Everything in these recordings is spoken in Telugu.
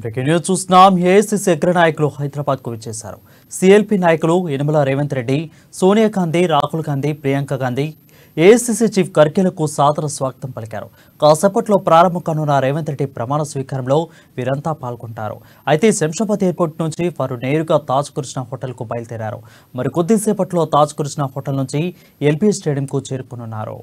బ్రేకింగ్ న్యూస్ చూస్తున్నాం. ఏఐసీసీ అగ్ర నాయకులు హైదరాబాద్కు విచ్చేశారు. సిఎల్పి నాయకులు యనమల రేవంత్ రెడ్డి, సోనియా గాంధీ, రాహుల్ గాంధీ, ప్రియాంక గాంధీ ఏఐసీసీ చీఫ్ ఖర్గేలకు సాదర స్వాగతం పలికారు. కాసేపట్లో ప్రారంభం కానున్న రేవంత్ రెడ్డి ప్రమాణ స్వీకారంలో వీరంతా పాల్గొంటారు. అయితే శంషాబాద్ ఎయిర్పోర్ట్ నుంచి వారు నేరుగా తాజ్ కృష్ణ హోటల్కు బయలుదేరారు. మరి కొద్దిసేపట్లో తాజ్ కృష్ణ హోటల్ నుంచి ఎల్బీ స్టేడియంకు చేరుకునున్నారు.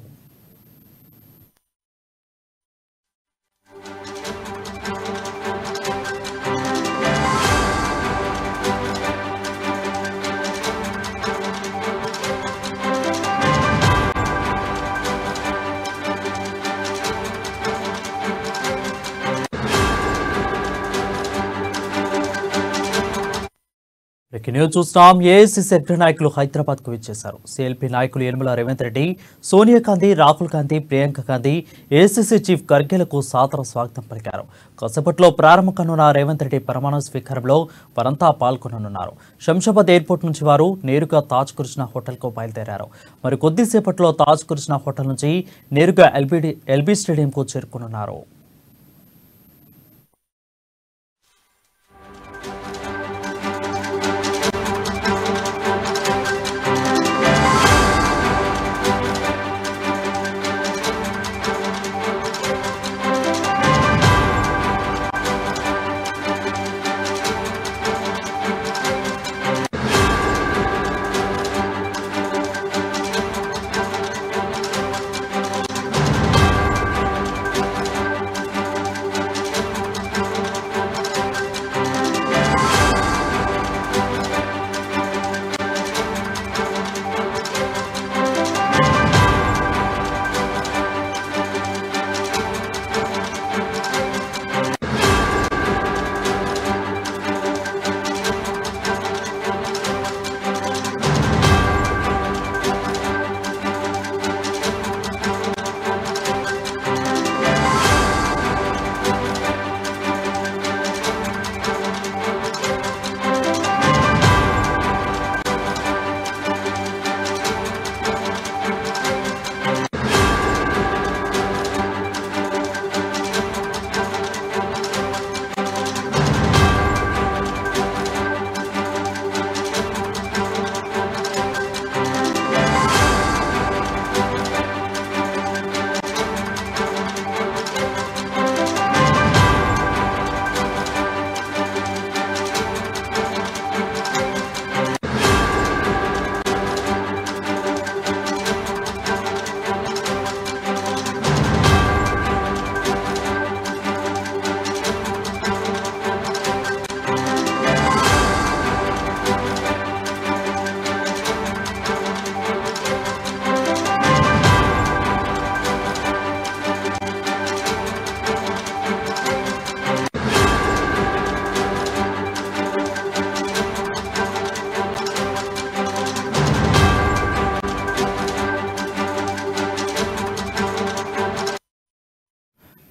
న్యూస్ చూస్తున్నాం. ఏఐసీసీ అగ్ర నాయకులు హైదరాబాద్కు విచ్చేశారు. సిఎల్పి నాయకులు యనమల రేవంత్ రెడ్డి, సోనియా గాంధీ, రాహుల్ గాంధీ, ప్రియాంక గాంధీ ఏఐసీసీ చీఫ్ ఖర్గేలకు సాదర స్వాగతం పలికారు. కాసేపట్లో ప్రారంభం కానున్న రేవంత్ రెడ్డి ప్రమాణ స్వీకారంలో వారంతా పాల్గొననున్నారు. శంషాబాద్ ఎయిర్పోర్ట్ నుంచి వారు నేరుగా తాజ్ కృష్ణ హోటల్కు బయలుదేరారు. మరి కొద్దిసేపట్లో తాజ్ కృష్ణ హోటల్ నుంచి నేరుగా ఎల్బీ స్టేడియంకు చేరుకునున్నారు.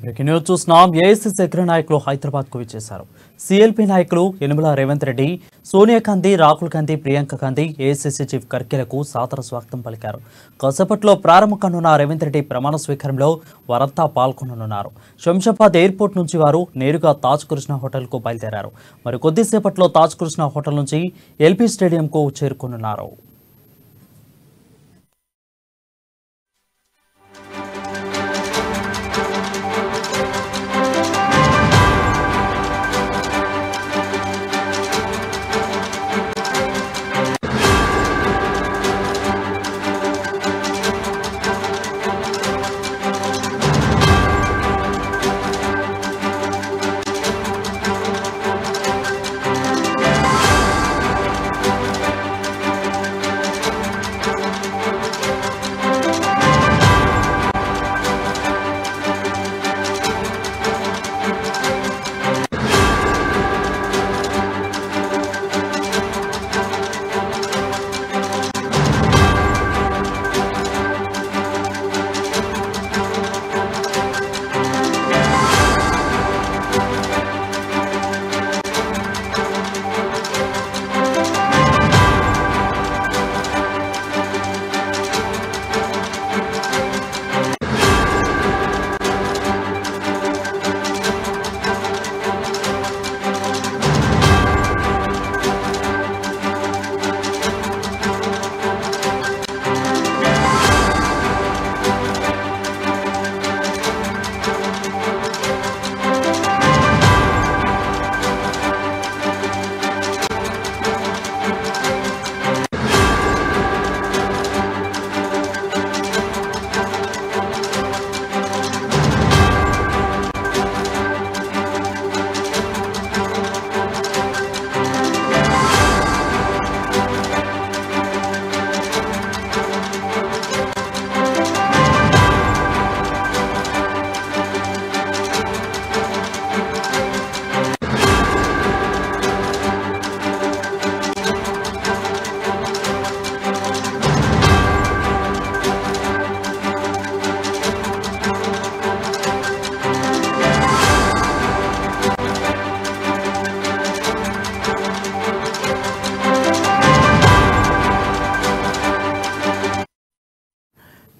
బ్రేకింగ్ న్యూస్ చూస్తున్నాం. ఏఐసీసీ అగ్ర నాయకులు హైదరాబాద్కు విచ్చేశారు. సిఎల్పి నాయకులు యనమల రేవంత్ రెడ్డి, సోనియా గాంధీ, రాహుల్ గాంధీ, ప్రియాంక గాంధీ ఏఐసీసీ చీఫ్ ఖర్గేలకు సాదర స్వాగతం పలికారు. కాసేపట్లో ప్రారంభం కానున్న రేవంత్ రెడ్డి ప్రమాణ స్వీకారంలో వారంతా పాల్గొననున్నారు. శంషాబాద్ ఎయిర్పోర్ట్ నుంచి వారు నేరుగా తాజ్ కృష్ణ హోటల్కు బయలుదేరారు. మరి కొద్దిసేపట్లో తాజ్ కృష్ణ హోటల్ నుంచి ఎల్బీ స్టేడియంకు చేరుకునున్నారు.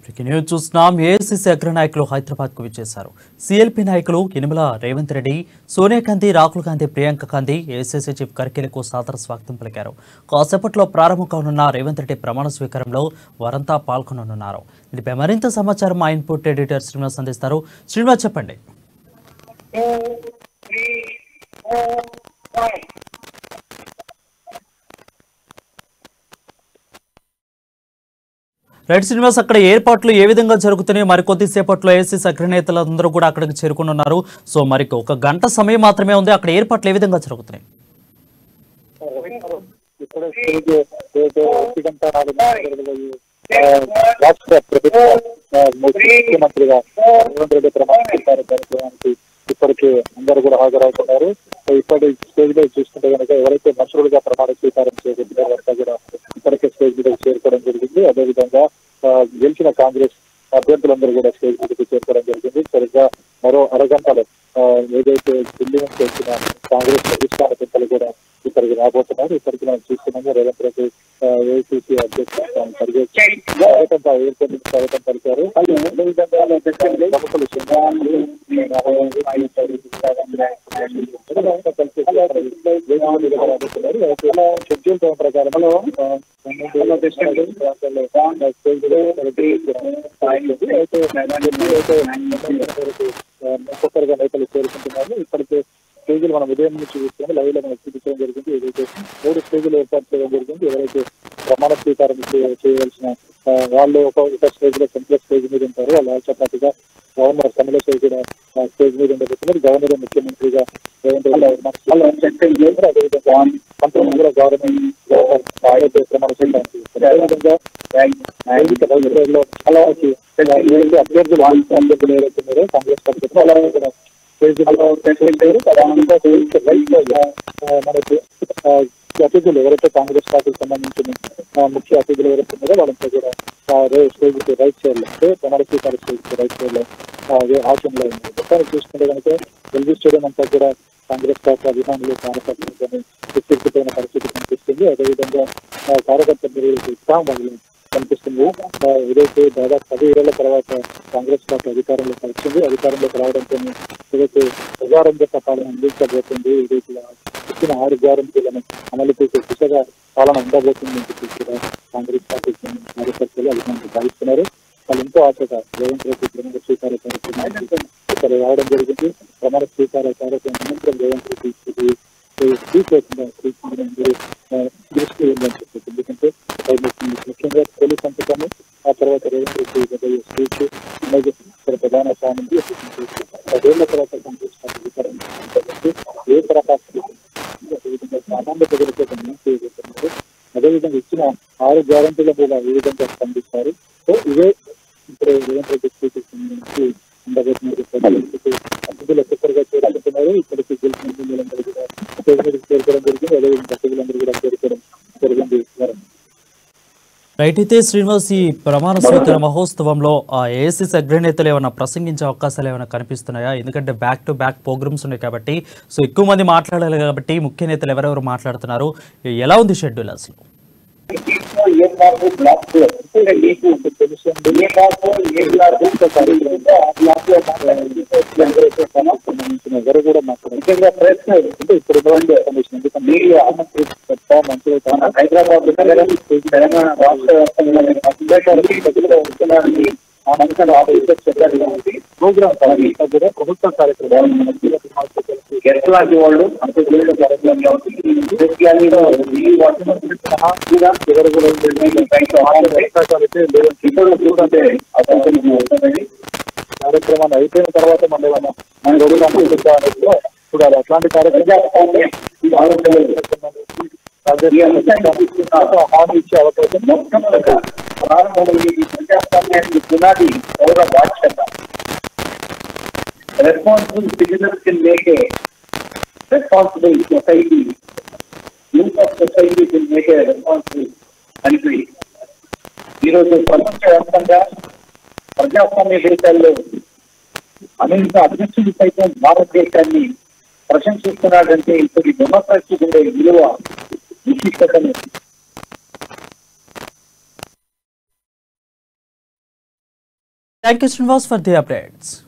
బ్రేకింగ్ న్యూస్ చూస్తున్నాం. ఏఐసీసీ అగ్రనాయకులు హైదరాబాద్కు విచ్చేశారు. సీఎల్పీ నాయకులు యనమల రేవంత్ రెడ్డి, సోనియా గాంధీ, రాహుల్ గాంధీ, ప్రియాంక గాంధీ ఏఐసీసీ చీఫ్ ఖర్గేలకు సాదర స్వాగతం పలికారు. కాసేపట్లో ప్రారంభం కానున్న రేవంత్ రెడ్డి ప్రమాణ స్వీకారంలో వారంతా పాల్గొననున్నారు. దీనిపై మరింత సమాచారం మా ఇన్పుట్ ఎడిటర్ శ్రీనివాస్ అందిస్తారు. శ్రీనివాస్ చెప్పండి. రైట్ శ్రీనివాస్, అక్కడ ఏర్పాట్లు ఏ విధంగా జరుగుతున్నాయి? మరికొద్ది సేపట్లో ఏఐసీసీ అగ్రనేతలందరూ కూడా అక్కడికి చేరుకున్నారు. సో మరి ఒక గంట సమయం మాత్రమే ఉంది. అక్కడ ఏర్పాట్లు ఏ విధంగా జరుగుతున్నాయి? రాష్ట్ర ప్రభుత్వ ముఖ్యమంత్రిగా రేవంత్ రెడ్డి ప్రమాణ కార్యక్రమానికి ఇప్పటికే అందరూ కూడా హాజరవుతున్నారు. ఇప్పటి స్టేజ్ లో చూసుకుంటే కనుక ఎవరైతే మంత్రులుగా ప్రమాణ స్వీకారం చేయబోతున్నారో వారంతా కూడా ఇప్పటికే స్టేజ్ మీద చేరుకోవడం జరిగింది. అదేవిధంగా గెలిచిన కాంగ్రెస్ అభ్యర్థులందరూ కూడా స్టేజ్ మీదకి చేరుకోవడం జరిగింది. సరిగ్గా మరో అరగంటలో ఏదైతే ఢిల్లీ నుంచి వచ్చిన కాంగ్రెస్ అధిష్టాన పెద్దలు కూడా ఇక్కడికి రాబోతున్నారు. ఇప్పటికి మనం చూస్తున్నాము రేవంత్ రెడ్డి ఏఐసీసీ అధ్యక్షుడు స్వాగతం పలికారు. ప్రముఖులు షెడ్యూల్ ప్రకారం ఒక్కొక్కరుగా నేతలు చేరుకుంటున్నారు. ఇప్పటికే స్టేజీలు మనం ఉదయం నుంచి చూస్తున్నాము. లైవ్ లో మనం చూపించడం జరిగింది. ఏదైతే 3 స్టేజీలు ఏర్పాటు చేయడం జరిగింది. ఎవరైతే ప్రమాణ స్వీకారం చేయవలసిన వాళ్ళు ఒక స్టేజ్ లో సెంట్రల్ స్టేజ్ మీద ఉంటారు. వాళ్ళ పాటుగా గవర్నర్ తమిళసై కూడా స్టేజ్ మీద ఉండబోతున్నారు. గవర్నర్ ముఖ్యమంత్రిగా రేవంత్ రెడ్డి అదేవిధంగా మంత్రులు కూడా గవర్నమెంట్ ప్రమాణ స్వీకారం చేస్తారు. అదేవిధంగా అభ్యర్థులు ఏదైతున్నారో కాంగ్రెస్ పార్టీ మనకి అతిథులు ఎవరైతే కాంగ్రెస్ పార్టీకి సంబంధించిన ముఖ్య అతిథులు ఎవరైతే ఉన్నారో వాళ్ళంతా కూడా స్టేజ్ కి రైట్ సైడ్ లో అంటే ప్రమాణ స్వీకార స్టేజ్ కి రైట్ సైడ్ లో ఆశంలో ఉంది. మొత్తాన్ని చూసుకుంటే కనుక ఎల్బీ స్టేడియం అంతా కూడా కాంగ్రెస్ పార్టీ అభిమానులు కార్యకర్తలు విస్తృతమైన పరిస్థితి కనిపిస్తుంది. అదేవిధంగా కార్యకర్తలు ఉత్సాహం కనిపిస్తుంది. ఏదైతే దాదాపు 10 ఏళ్ల తర్వాత కాంగ్రెస్ పార్టీ అధికారంలోకి వచ్చింది. అధికారంలోకి రావడంతో ఏదైతే ప్రజారంజక పాలన అందించబోతుంది, ఏదైతే ఇచ్చిన 6 గ్యారెంటీలను అమలు చేసే దిశగా పాలన ఉండబోతుంది అని చెప్పి కూడా కాంగ్రెస్ పార్టీ కార్యకర్తలు అభిమానులు భావిస్తున్నారు. వాళ్ళు ఎంతో ఆశగా రేవంత్ రెడ్డి ప్రమాణ స్వీకార కార్యక్రమాన్ని ఇక్కడ రావడం జరిగింది. ప్రమాణ స్వీకార కార్యక్రమం అనంతరం రేవంత్ రెడ్డి దృష్టి ఉందని చెప్పేసి, ఎందుకంటే ముఖ్యంగా తొలి సంతకము, ఆ తర్వాత రేవంత్ రెడ్డి స్పీచ్ ప్రధాన స్థానం 10 ఏళ్ల తర్వాత కాంగ్రెస్ పార్టీ అధికారం ఏ తరహా సామాన్య ప్రజలతో చేయబోతున్నారు. అదేవిధంగా ఇచ్చిన 6 గ్యారెంటీల మీద ఏ విధంగా స్పందిస్తారు. సో ఇవే ఇప్పుడు రేవంత్ రెడ్డి స్పీచ్ సంబంధించి ఉండబోతున్నారు. అతిథులు ఒక్కొక్కరుగా చేరుకుంటున్నారు. ఇప్పటికీ గెలిచిన ఎమ్మెల్యేలందరూ కూడా చేరుకోవడం జరిగింది. అదేవిధంగా అతిథులందరూ కూడా చేరుకోవడం జరిగింది. రైట్, అయితే శ్రీనివాస్, ఈ ప్రమాణ స్వీకార మహోత్సవంలో ఏఐసీసీ అగ్రనేతలు ఏమైనా ప్రసంగించే అవకాశాలు ఏమైనా కనిపిస్తున్నాయా? ఎందుకంటే బ్యాక్ టు బ్యాక్ ప్రోగ్రామ్స్ ఉన్నాయి కాబట్టి, సో ఎక్కువ మంది మాట్లాడాలి కాబట్టి ముఖ్య నేతలు ఎవరెవరు మాట్లాడుతున్నారు, ఎలా ఉంది షెడ్యూల్ అసలు? ఎవరు కూడా ముఖ్యంగా ప్రయత్నం అంటే ఇప్పుడు మీడియా మంచిగా హైదరాబాద్ తెలంగాణ రాష్ట్ర ప్రోగ్రామ్ కూడా ప్రభుత్వ కార్యక్రమాలు ఎట్లాంటి వాళ్ళు కార్యక్రమాన్ని అయిపోయిన తర్వాత మళ్ళీ మన రోజులు చూడాలి. అట్లాంటి కార్యక్రమాలు హామీ ఇచ్చే అవకాశం ప్రజాస్వామ్యానికి పునాది పౌర బాధ్యత. Responsible citizens can make a responsible society. Youth of society can make a responsible country. ఈరోజు ప్రపంచవ్యాప్తంగా ప్రజాస్వామ్య దేశాల్లో అమెరికా అధ్యక్షుడు సైతం భారతదేశాన్ని ప్రశంసిస్తున్నాడంటే ఇప్పుడు డెమోక్రసీ ఉండే విలువ విశిష్టతను Thank you, Srinivas, for the updates.